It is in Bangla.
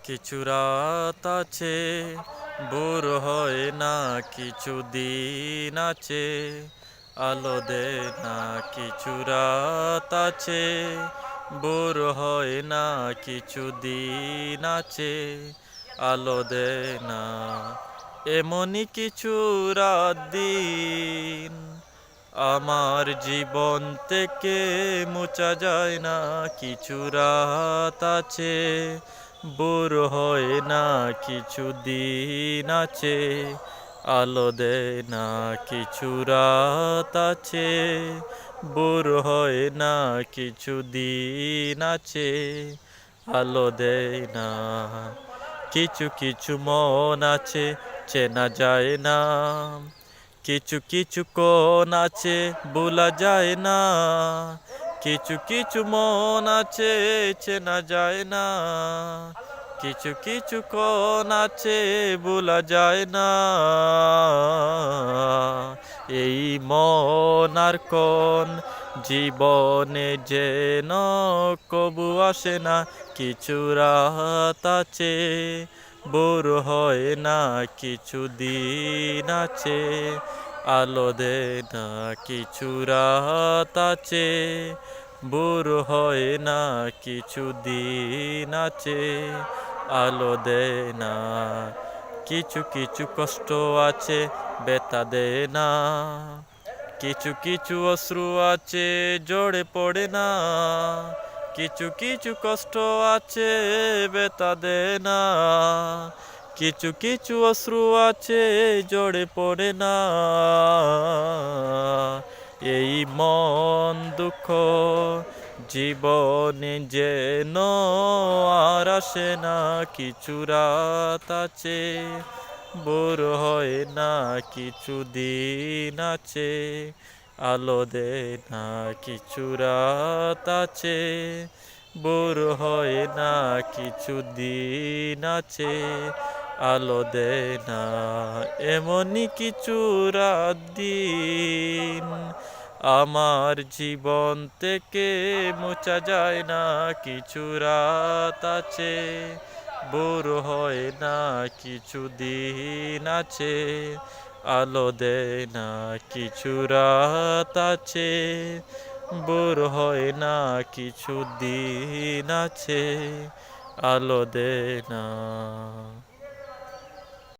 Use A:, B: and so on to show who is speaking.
A: কিছু রাত আছে, বোর হয় না, কিছু দিন আছে, আলো দে না। কিছু রাত আছে, বোর হয় না, কিছু দিন আছে, আলো দে না। এমনই কিছু রাত দিন আমার জীবন থেকে মোছা যায় না। কিছু রাত আছে, বোর হয় না, কিছু দিন আছে, আলো দেয় না। কিছু রাত আছে, বোর হয় না, কিছু দিন আছে, আলো দেয় না। কিছু কিছু মন আছে, চেনা যায় না। কিছু কিছু কোণ আছে, ভোলা যায় না। কিছু কিছু মন আছে, চেনা যায় না। কিছু কিছু কোণ আছে, ভোলা যায় না। এই মন আর কোন জীবনে যেন কবু আসে না। কিছু রাত আছে, বোর হয় না, কিছু দিন আছে, আলো দে না। কিছু রাত আছে, বোর হয় না, কিছু দিন আছে, আলো দে না। কিছু কিছু কষ্ট আছে, ব্যথা দে না। কিছু কিছু অশ্রু আছে, জড়ে পড়ে না। কিছু কিছু কষ্ট আছে, ব্যথা দে না। কিছু কিছু অশ্রু আছে, জড়ে পড়ে না। এই মন দুঃখ জীবনে যেন আর আসে না। কিছু রাত আছে, বোর হয় না, কিছু দিন আছে, আলো দে না। কিছু রাত আছে, বোর হয় না, কিছু দিন আছে, আলো দে না। এমনই কিছু রাত দিন আমার জীবন থেকে মোছা যায় না। কিছু রাত আছে, বোর হয় না, কিছু দিন আছে, আলো দে না। কিছু রাত আছে, বোর হয় না, কিছু দিন আছে, আলো দে না।